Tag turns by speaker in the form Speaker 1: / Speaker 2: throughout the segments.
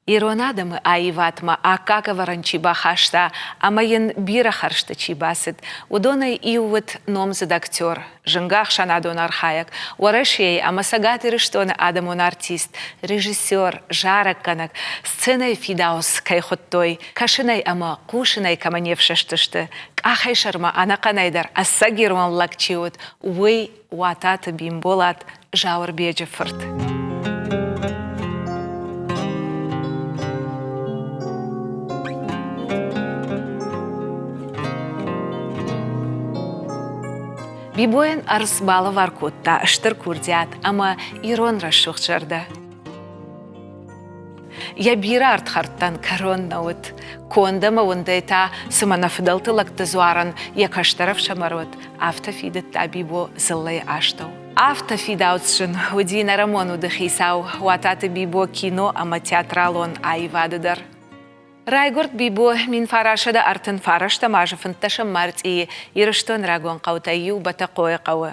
Speaker 1: Иронадамы аиватма, акака варанчиба хашта, амайын бира харшта чибасит. Удонай иуват номзад актер, жингах шанадон архаяк, уарашей, амасагатырыштон адамон артист, режиссер, жарак канак, сценой фидаус кайхоттой, кашинай ама кушинай каманевшаштышты, кахай шарма анаканайдар, ассагирван лакчиот, уэй уатата бимболат, жаур беджефорт. Бибоен арсбала варкутта, штыр курдят, ама ирон расшухчарда. Я бира артхарттан карон наут. Кондама ундайта сыманафдалты лактазуаран, я каштарав шамарот, автофидет та бибо зыллай аштау. Автофидаутшин, удина рамону дыхисау, уататы бибо кино, ама театралон айвадыдар. Райгорд бибо мин фарашада артын фарашта мажыфын ташым март и ирыштон рагон қаутаю бата қой қауы.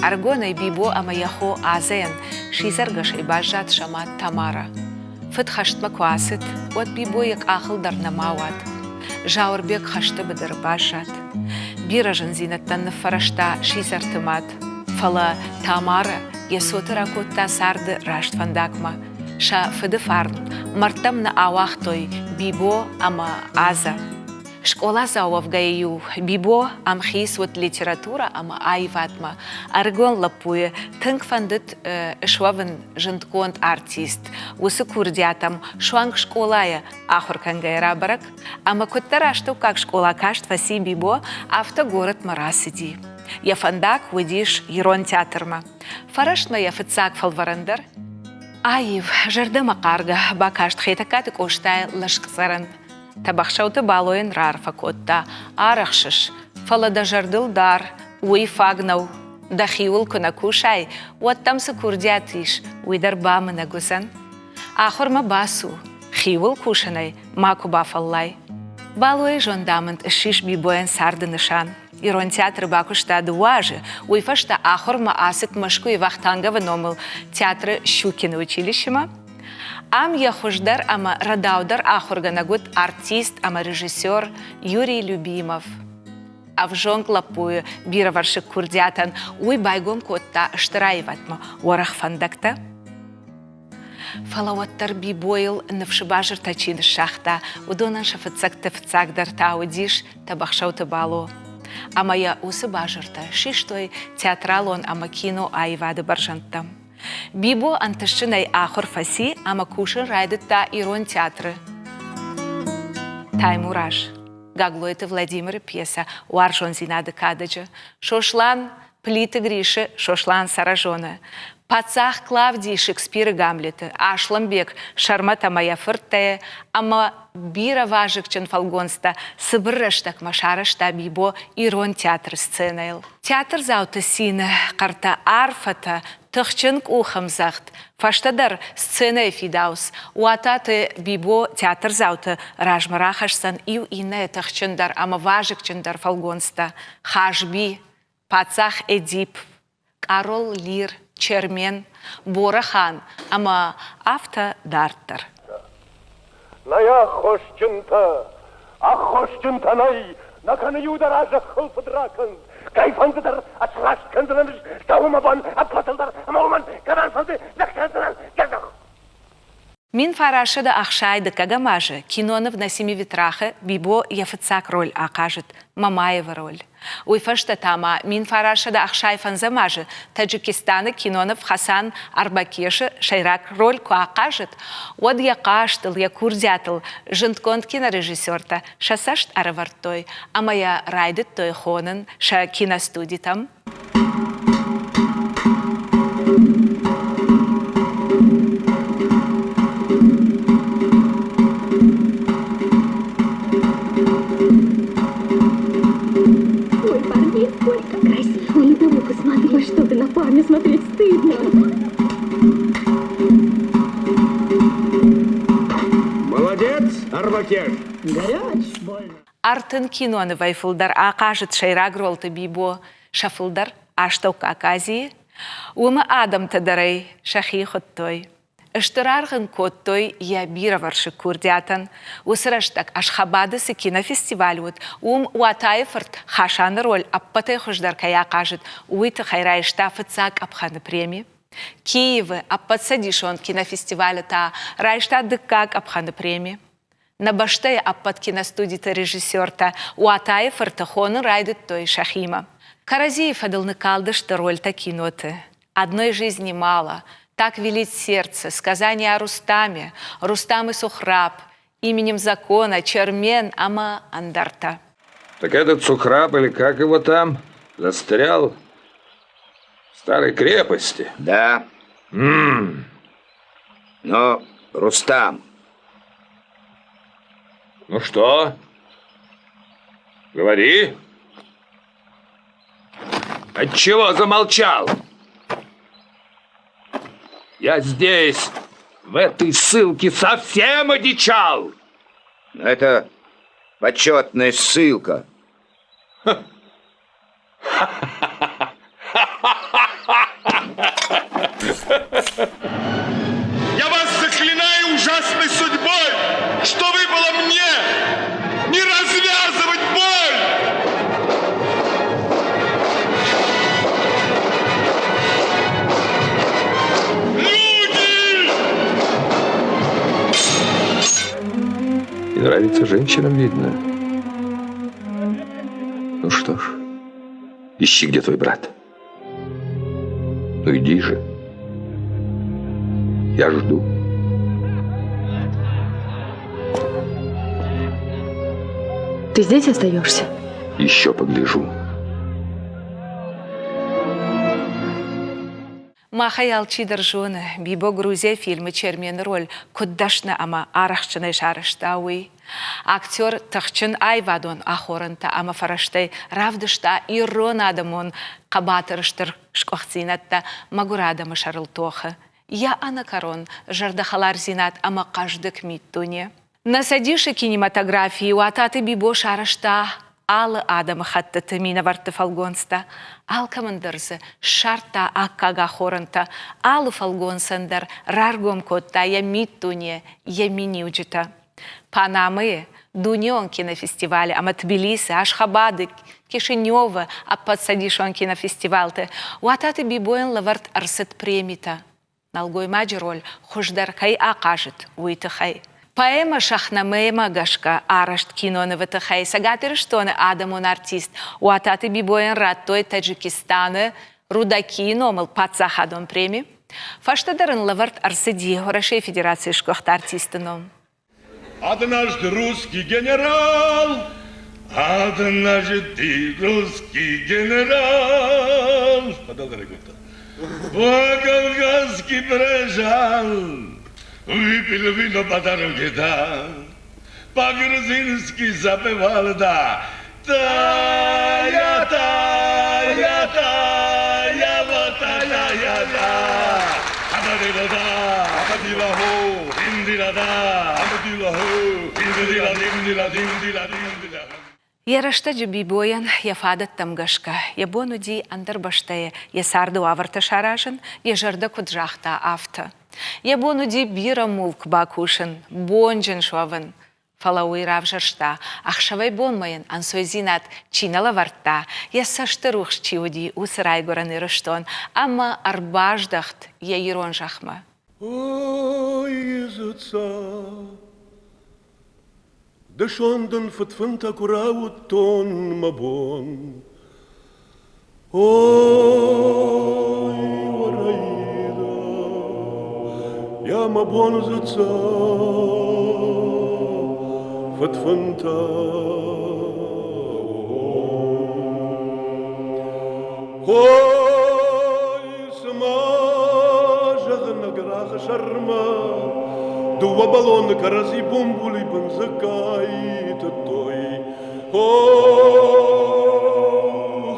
Speaker 1: Аргонай бибо ама яхо азен, шизаргашай бажат шама Тамара. Фыт хаштма квасыт, от бибо як ахыл дарнамауат. Жаурбек хашты быдыр бажат. Биражын зинаттан фарашта шизартымат. Фала Тамара, ясотыра котта сарды рашт фандакма. Ша фыды фарн, мартам на ауахтой, бибо ама аза. Школа зауав гаю, бибо амхис вот литература ама айватма. Аргон лапуе, тынк фандыт швавен жынтконт артист. Усы курдятам, шуанг школая ахур кангайра барак. Ама коттарашту как школа кашт фаси бибо, авто город марасиди. Я фандак выдишь ерон театрма. Фарашма я фыцак фалварандар. Аив, жардама карга, бакашт хейтакаты коштай лашксаран. Табахшауты балоен рарфа котта, арахшыш. Фалада жардыл дар, уй фагнау. Дахиул куна кушай, уаттамсы курдятиш, уйдар бамы нагузан. Ахурма басу, хиул кушанай, маку бафаллай. Балуэ жондамент шиш бибоен сарды нышан. Ирон театр бакушта дуажи, уйфашта ахорма асык машку и вахтанга ваномыл театры Щукина училищема. Ам я хуждар ама радаудар ахорганагут артист ама режиссер Юрий Любимов. А в жонг лапую бира варшик курдятан уй байгом котта штраиватма уарах фандакта. Фалауаттар бибойл навшибажыр тачин шахта, удонан шафыцак тыфцак дар таудиш табахшауты балу. Ама я усы бажырта, шиштой театралон ама кино айвады баржантам. Бибо антышчынай ахор фаси, ама кушын райдытта ирон театры. Таймураж. Гаглойты Владимир пьеса уаржон зинады кададжа. Шошлан плиты Гриши, шошлан Саражона. Пацах Клавдии Шекспира Гамлета, Ашламбек Шармата моя фыртая, ама бира важик чен фалгонста, сыбырыштак машарышта бибо ирон театр сценайл. Театр заута сина, карта арфата, тахчынк ухамзахт, фаштадар сцена фидаус, уататы бибо театр заута ражмарахашсан ив ине тахчындар, ама важик чендар фалгонста, хажби, пацах Эдип, Карол Лир, Чермен, Борахан, ама авто дарттар.
Speaker 2: Ная хошчунта най, наканы юдаража хылпы дракын, кайфандыдар, ачлашкандырыныш, таумабан, апатылдар, амауман, кананфанды, закандыран, гердах.
Speaker 1: Мин фарашыда ахшайды кагамажы, киноны в насими ветрахы, бибо яфыцак роль акажет, Мамаева роль. Уйфашта тама мин фарашыда ахшай фанзамажы, Таджикистаны кинонов Хасан Арбакеши шайрак роль акажет, од якаштыл, якурдятыл, жынтконт кинорежиссерта, шасашт аравартой, а моя райдет той хонын, ша киностуди там.
Speaker 3: Что-то на парня смотреть стыдно.
Speaker 2: Молодец, Арбакеш.
Speaker 3: Горяч, больно.
Speaker 1: Артын киноны вайфылдар акажет шайрак ролты бибо, Шафылдар аштаука аказии, ума адам тадарай шахи хоттой. Эштыраргын коттой я бираваршы курдятан, усыраштак Ашхабадысы кинофестиваль вот, уатайфырт хашаны роль аппатай хуждар кая кажет, уйты хайрай штафыцак апханы премии. Киевы аппатсадишон кинофестиваля та райшта дыкак апханы премии. На баштай аппат киностудии-то режиссер-то уатайфырта хоны райдет той Шахима. Каразиев адылны калдышты роль-то киноты. Одной жизни мало. Так велит сердце, сказание о Рустаме, Рустам и Сухраб, именем закона, Чермен, ама Андарта.
Speaker 4: Так этот Сухраб, или как его там, застрял в старой крепости?
Speaker 5: Да. Но Рустам.
Speaker 4: Ну что? Говори. Отчего замолчал? Я здесь, в этой ссылке, совсем одичал.
Speaker 5: Это почетная ссылка.
Speaker 2: Я вас заклинаю ужасной судьбой, что выпало мне, не развязывать боль!
Speaker 4: Не нравится женщинам, видно. Ну что ж, ищи, где твой брат. Ну иди же. Я жду.
Speaker 3: Ты здесь остаешься?
Speaker 4: Еще погляжу.
Speaker 1: Махаял чидержоны, бибо Грузия фильмы Чермен роль, куддашна ама арахчаны шарыштауи. Актер тахчын айвадон ахорынта ама фараштай равдышта ирон адамон қабатырыштыр шкохцинатта магурадамы шарылтохы. Я анакарон жардахалар зинат ама каждык миттуне. Насадиши кинематографии уататы бибо шарышта алы адамы хаттыты мина варты фалгонста. Ал командырзы шарта аккага хорынта, алы фалгонсандар раргом котта я миттуне, я миниуджита. Панамы, Дуньон кинофестивале, ама Тбилиси, Ашхабады, Кишинёва, аппатсадишон кинофестивальте. Уататы бибоен лаварт арсет премита. Налгой маджи роль хуждар кай акажет, уйтыхай. Поэма шахнамэма гашка арашт киноны ватыхай. Сагатыры штоны адамон артист. Уататы бибоен раттой Таджикистаны, рудаки номыл пацахадон преми. Фаштадарын лаварт арсыди, Российской Федерации шкохта артистыном.
Speaker 2: Однажды русский генерал, однажды русский генерал, по-кавказски проезжал, выпил вино по дороге, да, по-грузински запевал, да. Тая, тая, тая, вот тая, да. Абадила-да, абадила-хо, индила-да, абадила-хо, индила-диндила-диндила-диндила.
Speaker 1: Я раштаджи бибоян, я фадат тамгашка, я бонуди андарбаштая, я сарду аварта шаражен, я жарда куджахта авта. Я бонуди бира мулк бакушен, бонджен шуавен, фалауи равжаршта, ахшавай бонмайен, ансойзинат чинала варта, я саштарух чиуди усрай гораны раштон, ама арбаждахт я ирон жахма.
Speaker 2: Ой, изуца, дешонден фатфанта курау тон мабон. Ой, вараида, я мабон зуца, фатфанта. Ой, смажах на грах шарма, дуа баллон карази бомбули бензакай той. Ох,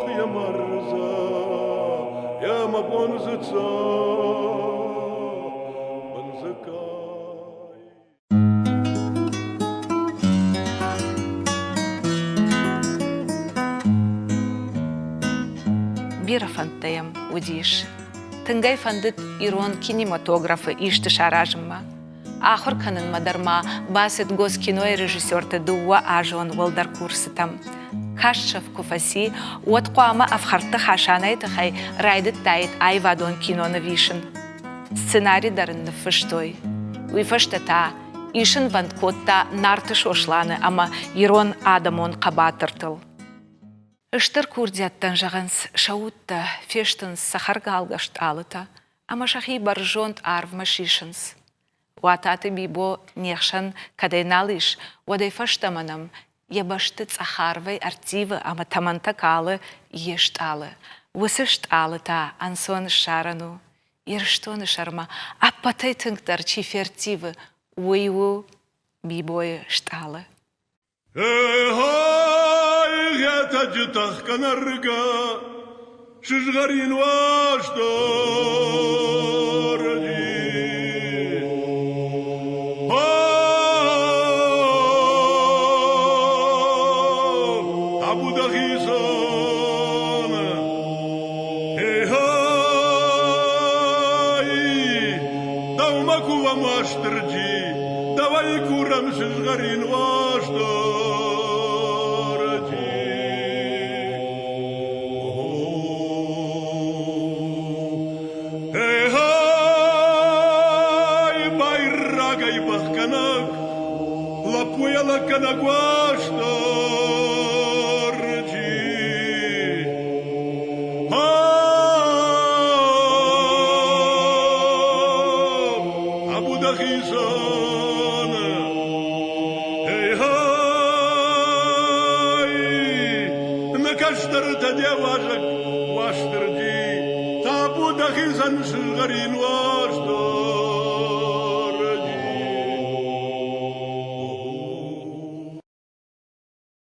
Speaker 2: я марза, я мабонзаца, бензакай.
Speaker 1: Ира фантаям удиш. Тынгай фандыт ирон кинематографы ишты шаражыма. Ахыр канын мадарма басет гос кино режиссерты дуа ажон волдар курсы там. Кашчев куфаси от қуама афхарты хашанайты хай райдыт тайт айвадон киноны вишен. Сценарий дарынны фыштой. Уйфыштата ишын ванткотта нарты шошланы, ама ирон адамон қабатыртыл. Ыштыр курдияттан жағанс шаутта фештынс сахарга алгашт алыта, ама шахи баржонт арвма шишынс. Уататы бибо нехшан кадайналыш, уадай фаштаманам, ебашты цахарвай артивы, ама таманта калы ешт алы. Высышт алыта ансон шарану, ирштоны шарма, аппатай тыңтар чифертивы, уйву бибой шталы.
Speaker 2: Это детах канарга, шишгарин ваш дороги. Абудахисан, давмаку вам аштырджи, давай курам шишгарин ваш дороги. Лапуя лаканагуашто рджи. Абудахисан. Накаштарта деважак ваштырди. Табудахисан шигарин вашто.